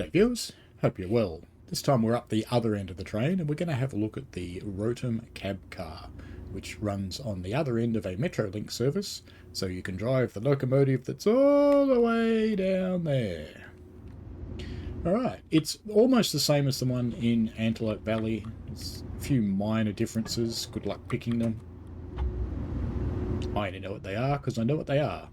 G'day viewers, hope you're well. This time we're up the other end of the train and we're going to have a look at the Rotem Cab Car, which runs on the other end of a Metrolink service, so you can drive the locomotive that's all the way down there. Alright, it's almost the same as the one in Antelope Valley. There's a few minor differences, good luck picking them. I only know what they are because I know what they are.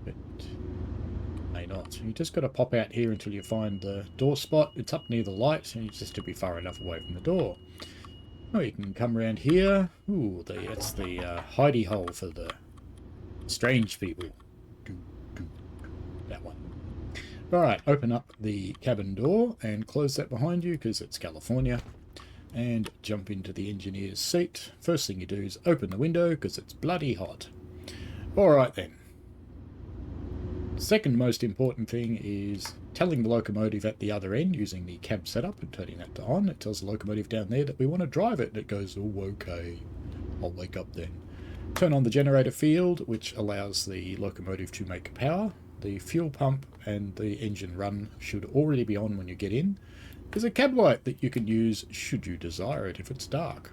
But may not. You just got to pop out here until you find the door spot. It's up near the light, and you just have to be far enough away from the door. Oh, you can come around here. Ooh, that's the hidey hole for the strange people. That one. Alright, open up the cabin door and close that behind you because it's California. And jump into the engineer's seat. First thing you do is open the window because it's bloody hot. Alright then. Second most important thing is telling the locomotive at the other end using the cab setup and turning that to on. It tells the locomotive down there that we want to drive it, and it goes, oh okay, I'll wake up then. Turn on the generator field, which allows the locomotive to make power. The fuel pump and the engine run should already be on when you get in. There's a cab light that you can use should you desire it if it's dark.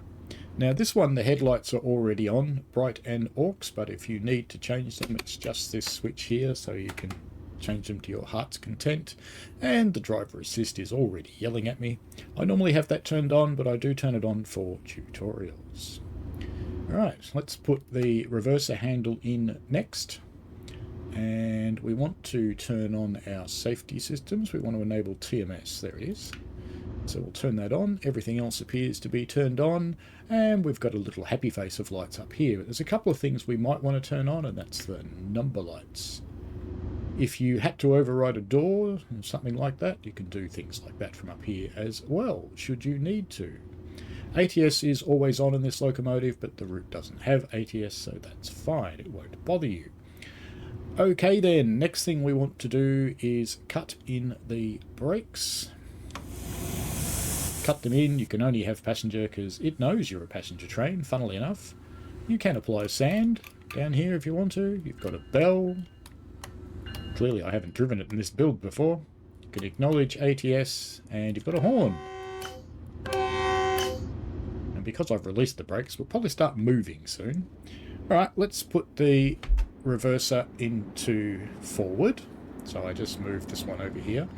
Now this one, the headlights are already on, bright and aux, but if you need to change them, it's just this switch here, so you can change them to your heart's content. And the driver assist is already yelling at me. I normally have that turned on, but I do turn it on for tutorials. Alright, let's put the reverser handle in next. And we want to turn on our safety systems. We want to enable TMS. There it is. So we'll turn that on. Everything else appears to be turned on. And we've got a little happy face of lights up here. But there's a couple of things we might want to turn on, and that's the number lights. If you had to override a door or something like that, you can do things like that from up here as well, should you need to. ATS is always on in this locomotive, but the route doesn't have ATS, so that's fine. It won't bother you. Okay then, next thing we want to do is cut in the brakes. Cut them in. You can only have passenger because it knows you're a passenger train, funnily enough. You can apply sand down here if you want to. You've got a bell. Clearly I haven't driven it in this build before. You can acknowledge ATS, and you've got a horn. And because I've released the brakes, we'll probably start moving soon. Alright, let's put the reverser into forward. So I just moved this one over here.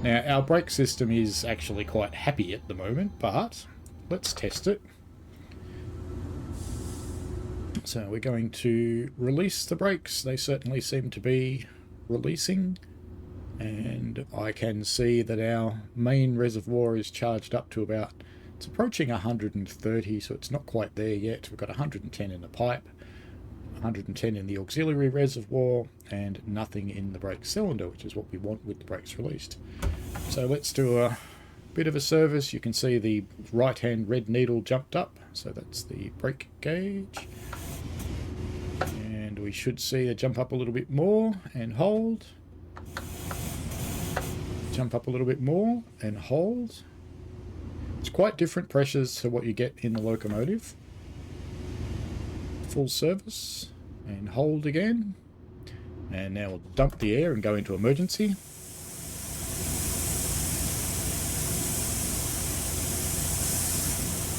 Now our brake system is actually quite happy at the moment, but let's test it. So we're going to release the brakes. They certainly seem to be releasing, and I can see that our main reservoir is charged up to about, it's approaching 130, so it's not quite there yet. We've got 110 in the pipe, 110 in the auxiliary reservoir, and nothing in the brake cylinder, which is what we want with the brakes released. So let's do a bit of a service. You can see the right hand red needle jumped up, so that's the brake gauge. And we should see it jump up a little bit more and hold. Jump up a little bit more and hold. It's quite different pressures to what you get in the locomotive. Full service and hold again, and now we'll dump the air and go into emergency.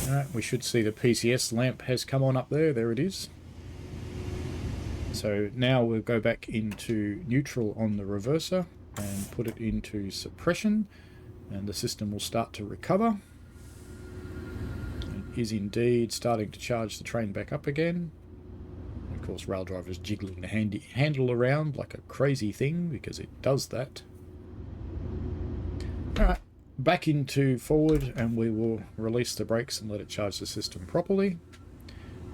Alright, we should see the PCS lamp has come on up there. There it is. So now we'll go back into neutral on the reverser and put it into suppression, and the system will start to recover. It is indeed starting to charge the train back up again. Of course, rail driver's jiggling the handle around like a crazy thing because it does that. Alright, back into forward, and we will release the brakes and let it charge the system properly.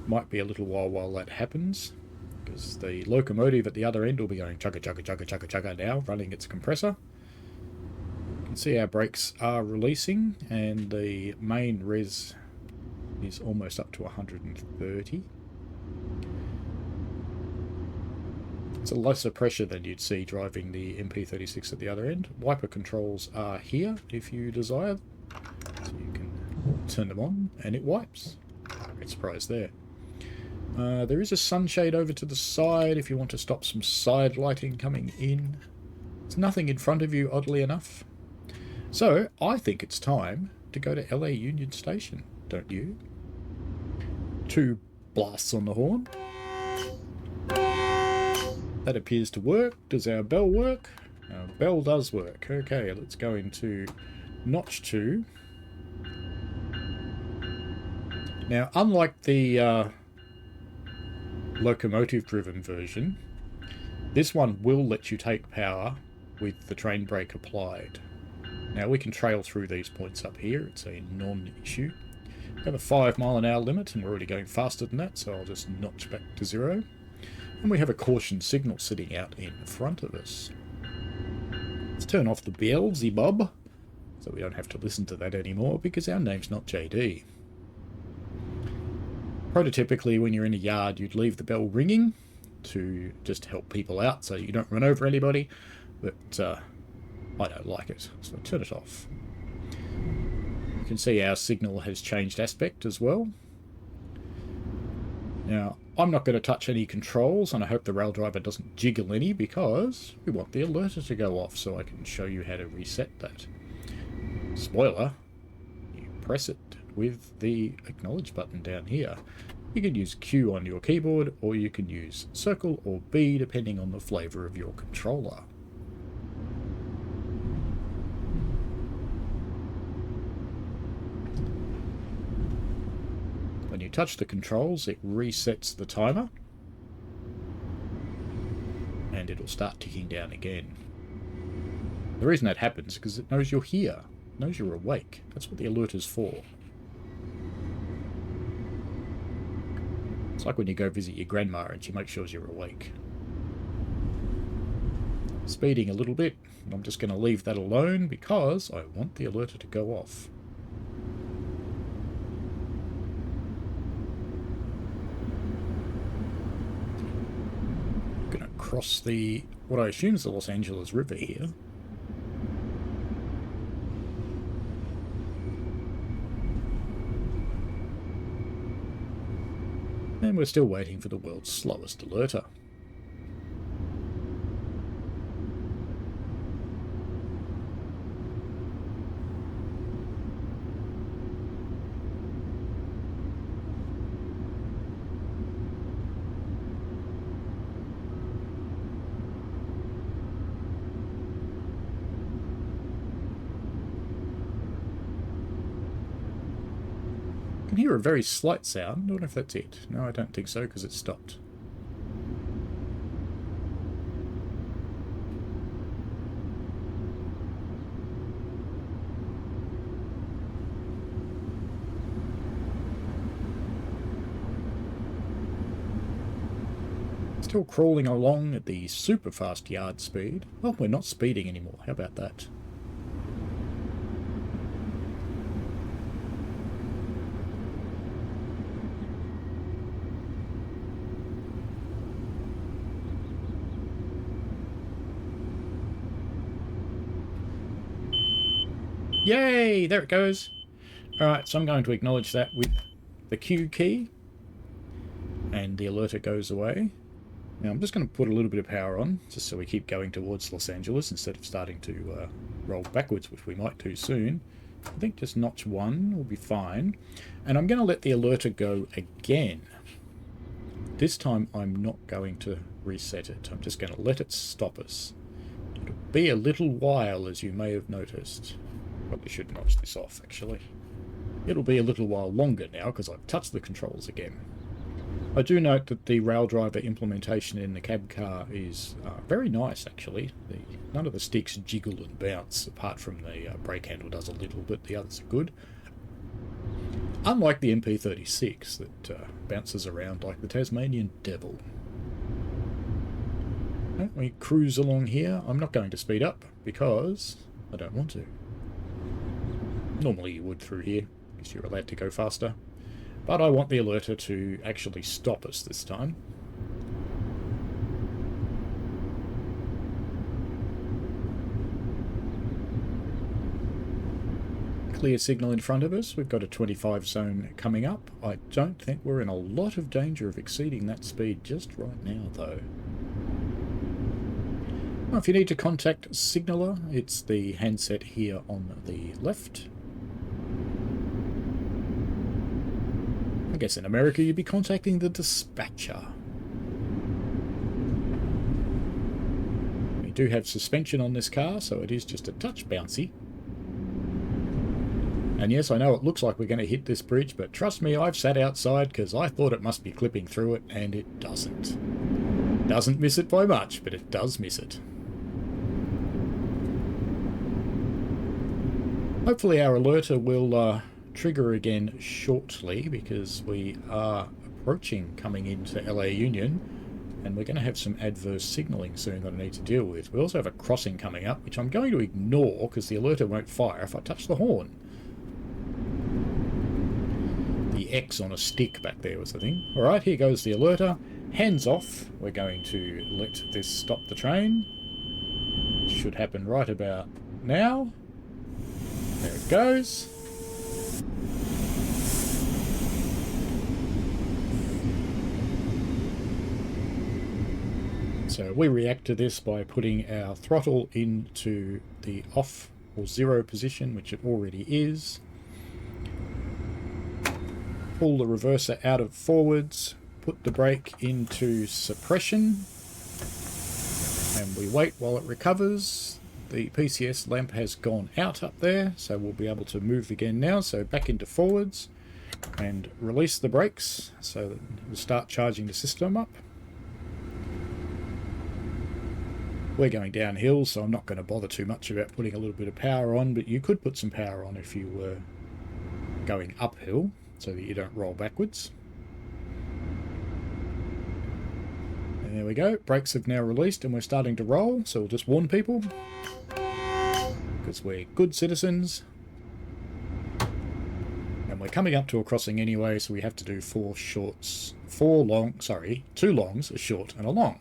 Might be a little while that happens, because the locomotive at the other end will be going chugga chugga chugga chugga chugga now, running its compressor. You can see our brakes are releasing, and the main res is almost up to 130. It's a lesser pressure than you'd see driving the MP36 at the other end. Wiper controls are here if you desire, so you can turn them on and it wipes. Great surprise there. There is a sunshade over to the side if you want to stop some side lighting coming in. There's nothing in front of you, oddly enough. So I think it's time to go to LA Union Station, don't you? 2 blasts on the horn. That appears to work. Does our bell work? Our bell does work. Okay, let's go into notch 2. Now, unlike the locomotive-driven version, this one will let you take power with the train brake applied. Now, we can trail through these points up here. It's a non-issue. We have a 5-mile-an-hour limit, and we're already going faster than that, so I'll just notch back to 0. And we have a caution signal sitting out in front of us. Let's turn off the Beelzebub, so we don't have to listen to that anymore, because our name's not JD. Prototypically, when you're in a yard, you'd leave the bell ringing to just help people out so you don't run over anybody, but I don't like it, so turn it off. You can see our signal has changed aspect as well. Now, I'm not going to touch any controls, and I hope the rail driver doesn't jiggle any, because we want the alerter to go off, so I can show you how to reset that. Spoiler, you press it with the acknowledge button down here. You can use Q on your keyboard, or you can use circle or B, depending on the flavour of your controller. When you touch the controls, it resets the timer, and it'll start ticking down again. The reason that happens is because it knows you're here, it knows you're awake. That's what the alerter's for. It's like when you go visit your grandma and she makes sure you're awake. Speeding a little bit, and I'm just going to leave that alone because I want the alerter to go off. Going to cross the, what I assume is the Los Angeles River here. And we're still waiting for the world's slowest alerter. I can hear a very slight sound. I wonder if that's it. No, I don't think so, because it stopped. Still crawling along at the super fast yard speed. Well, we're not speeding anymore. How about that? Yay! There it goes. Alright, so I'm going to acknowledge that with the Q key. And the alerter goes away. Now I'm just going to put a little bit of power on, just so we keep going towards Los Angeles instead of starting to roll backwards, which we might do soon. I think just notch 1 will be fine. And I'm going to let the alerter go again. This time I'm not going to reset it. I'm just going to let it stop us. It'll be a little while, as you may have noticed. Probably should notch this off, actually. It'll be a little while longer now, because I've touched the controls again. I do note that the rail driver implementation in the cab car is very nice, actually. None of the sticks jiggle and bounce, apart from the brake handle does a little, but the others are good. Unlike the MP36 that bounces around like the Tasmanian devil. We cruise along here. I'm not going to speed up, because I don't want to. Normally you would through here, because you're allowed to go faster. But I want the alerter to actually stop us this time. Clear signal in front of us. We've got a 25 zone coming up. I don't think we're in a lot of danger of exceeding that speed just right now, though. Well, if you need to contact signaller, it's the handset here on the left. I guess in America you'd be contacting the dispatcher. We do have suspension on this car, so it is just a touch bouncy. And yes, I know it looks like we're going to hit this bridge, but trust me, I've sat outside because I thought it must be clipping through it, and it doesn't. Doesn't miss it by much, but it does miss it. Hopefully our alerter will trigger again shortly, because we are approaching coming into LA Union, and we're going to have some adverse signalling soon that I need to deal with. We also have a crossing coming up, which I'm going to ignore because the alerter won't fire if I touch the horn. The X on a stick back there was the thing. Alright, here goes the alerter. Hands off. We're going to let this stop the train. It should happen right about now. There it goes. So we react to this by putting our throttle into the off or zero position, which it already is. Pull the reverser out of forwards, put the brake into suppression, and we wait while it recovers. The PCS lamp has gone out up there, so we'll be able to move again now. So back into forwards and release the brakes so that we'll start charging the system up. We're going downhill, so I'm not going to bother too much about putting a little bit of power on, but you could put some power on if you were going uphill, so that you don't roll backwards. And there we go. Brakes have now released and we're starting to roll, so we'll just warn people, because we're good citizens. And we're coming up to a crossing anyway, so we have to do two longs, a short and a long.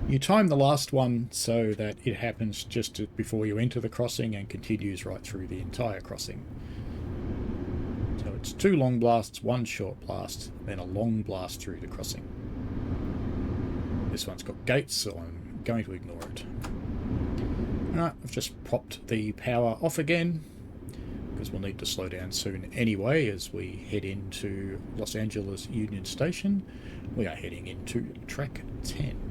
You time the last one so that it happens just before you enter the crossing and continues right through the entire crossing. So it's 2 long blasts, 1 short blast, then a long blast through the crossing. This one's got gates, so I'm going to ignore it. Alright, I've just popped the power off again, because we'll need to slow down soon anyway as we head into Los Angeles Union Station. We are heading into track 10.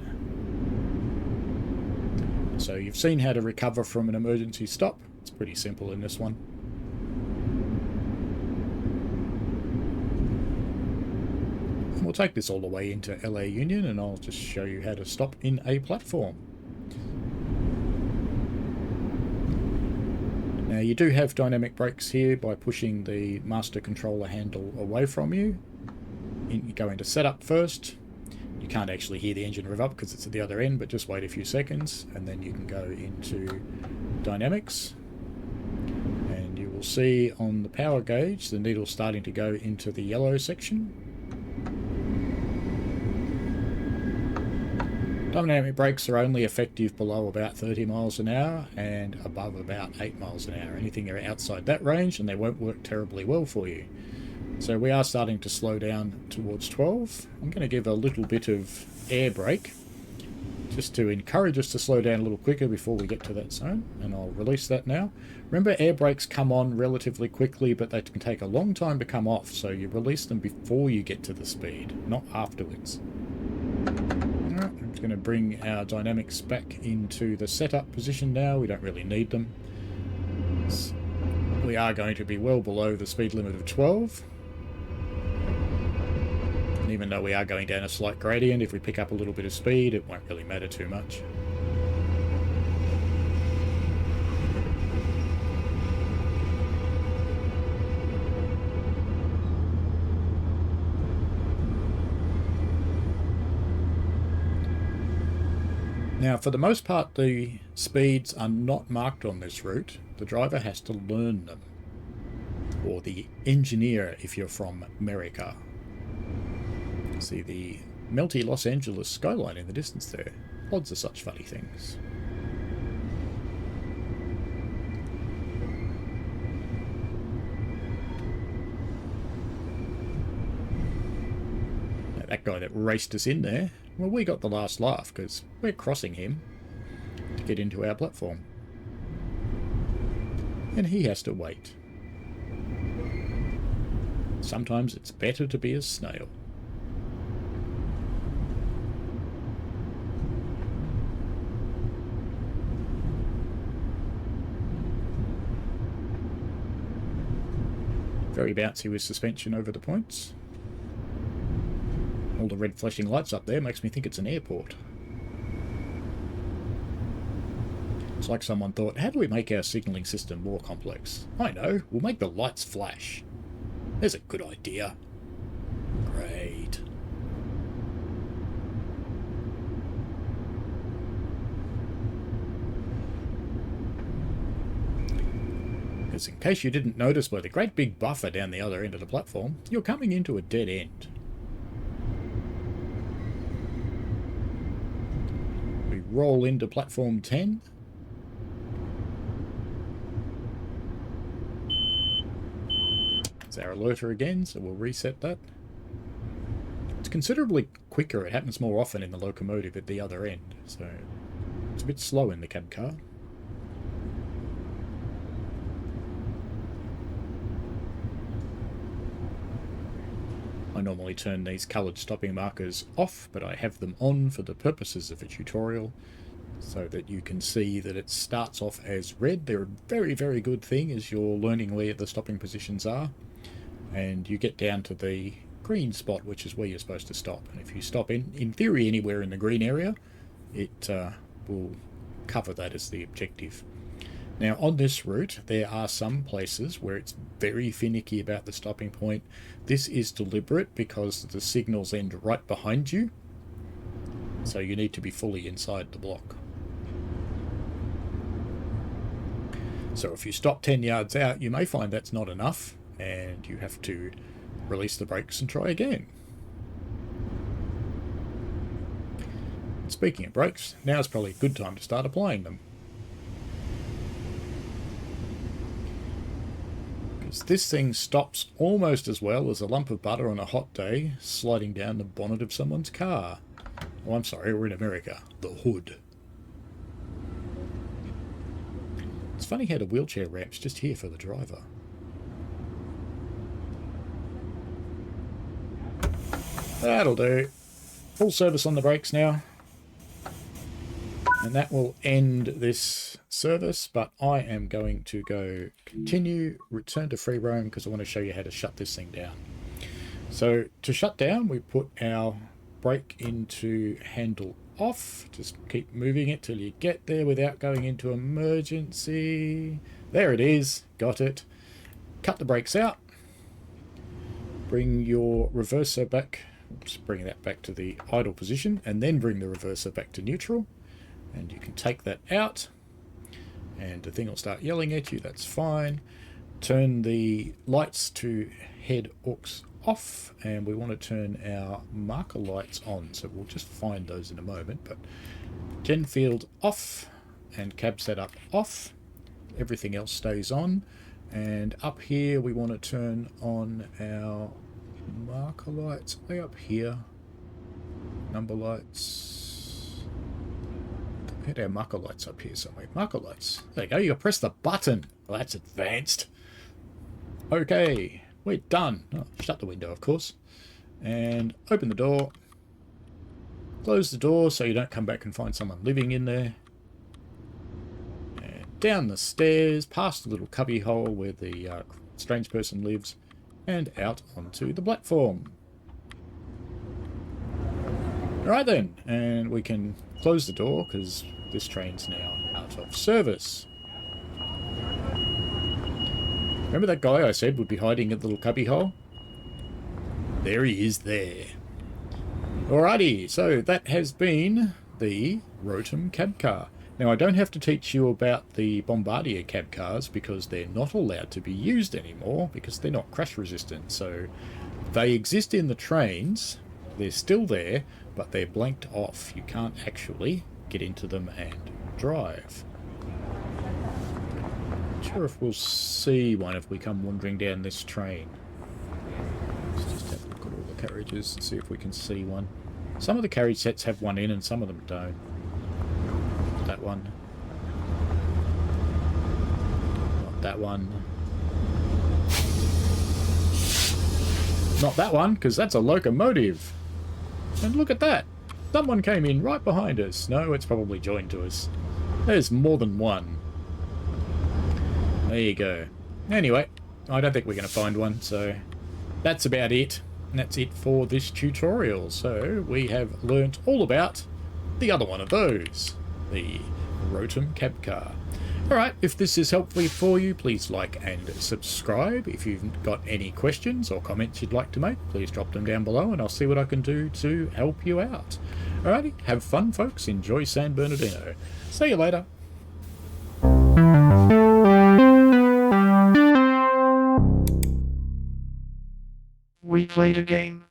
So you've seen how to recover from an emergency stop. It's pretty simple in this one. And we'll take this all the way into LA Union, and I'll just show you how to stop in a platform. Now you do have dynamic brakes here by pushing the master controller handle away from you. You go into setup first. You can't actually hear the engine rev up because it's at the other end, but just wait a few seconds and then you can go into dynamics, and you will see on the power gauge the needle starting to go into the yellow section. Dynamic brakes are only effective below about 30 miles an hour and above about 8 miles an hour. Anything outside that range and they won't work terribly well for you. So we are starting to slow down towards 12. I'm going to give a little bit of air brake just to encourage us to slow down a little quicker before we get to that zone, and I'll release that now. Remember, air brakes come on relatively quickly, but they can take a long time to come off, so you release them before you get to the speed, not afterwards. Alright, I'm just going to bring our dynamics back into the setup position now. We don't really need them. We are going to be well below the speed limit of 12. And even though we are going down a slight gradient, if we pick up a little bit of speed, it won't really matter too much. Now, for the most part, the speeds are not marked on this route. The driver has to learn them. or the engineer if you're from America. See the melty Los Angeles skyline in the distance there. Lots of such funny things. Now, that guy that raced us in there, well, we got the last laugh because we're crossing him to get into our platform. And he has to wait. Sometimes it's better to be a snail. Very bouncy with suspension over the points. All the red flashing lights up there makes me think it's an airport. It's like someone thought, how do we make our signalling system more complex? I know, we'll make the lights flash. There's a good idea. Great. Because in case you didn't notice by the great big buffer down the other end of the platform, you're coming into a dead end. We roll into platform 10. It's our alerter again, so we'll reset that. It's considerably quicker. It happens more often in the locomotive at the other end, so it's a bit slow in the cab car. I normally turn these coloured stopping markers off, but I have them on for the purposes of a tutorial so that you can see that it starts off as red. They're a very, very good thing as you're learning where the stopping positions are, and you get down to the green spot, which is where you're supposed to stop. And if you stop in theory anywhere in the green area, it will cover that as the objective. Now on this route there are some places where it's very finicky about the stopping point. This is deliberate because the signals end right behind you, so you need to be fully inside the block. So if you stop 10 yards out, you may find that's not enough and you have to release the brakes and try again. Speaking of brakes, now's probably a good time to start applying them. This thing stops almost as well as a lump of butter on a hot day sliding down the bonnet of someone's car. Oh, I'm sorry, we're in America. The hood. It's funny how the wheelchair ramp's just here for the driver. That'll do. Full service on the brakes now. And that will end this service, but I am going to go continue, return to free roam, because I want to show you how to shut this thing down. So to shut down, we put our brake into handle off. Just keep moving it till you get there without going into emergency. There it is. Got it. Cut the brakes out. Bring your reverser back. Just bring that back to the idle position, and then bring the reverser back to neutral. And you can take that out and the thing will start yelling at you. That's fine. Turn the lights to head aux off, and we want to turn our marker lights on, so we'll just find those in a moment. But gen field off and cab setup off. Everything else stays on, and up here we want to turn on our marker lights. Are they up here? Number lights. We had our marker lights up here somewhere. Marker lights. There you go. You press the button. Well, that's advanced. Okay, we're done. Oh, shut the window, of course, and open the door. Close the door so you don't come back and find someone living in there. And down the stairs, past the little cubby hole where the strange person lives, and out onto the platform. Alright then, and we can close the door because this train's now out of service. Remember that guy I said would be hiding at the little cubby hole? There he is there. Alrighty, so that has been the Rotem Cab Car. Now, I don't have to teach you about the Bombardier cab cars because they're not allowed to be used anymore because they're not crash resistant. So they exist in the trains, they're still there, but they're blanked off. You can't actually get into them and drive. Not sure if we'll see one if we come wandering down this train. Let's just have a look at all the carriages and see if we can see one. Some of the carriage sets have one in and some of them don't. That one. Not that one. Not that one, because that's a locomotive. And look at that. Someone came in right behind us. No, it's probably joined to us. There's more than one. There you go. Anyway, I don't think we're going to find one, so that's about it. And that's it for this tutorial. So we have learnt all about the other one of those, the Rotem Cab Car. Alright, if this is helpful for you, please like and subscribe. If you've got any questions or comments you'd like to make, please drop them down below and I'll see what I can do to help you out. Alrighty, have fun folks, enjoy San Bernardino. See you later. We played a game.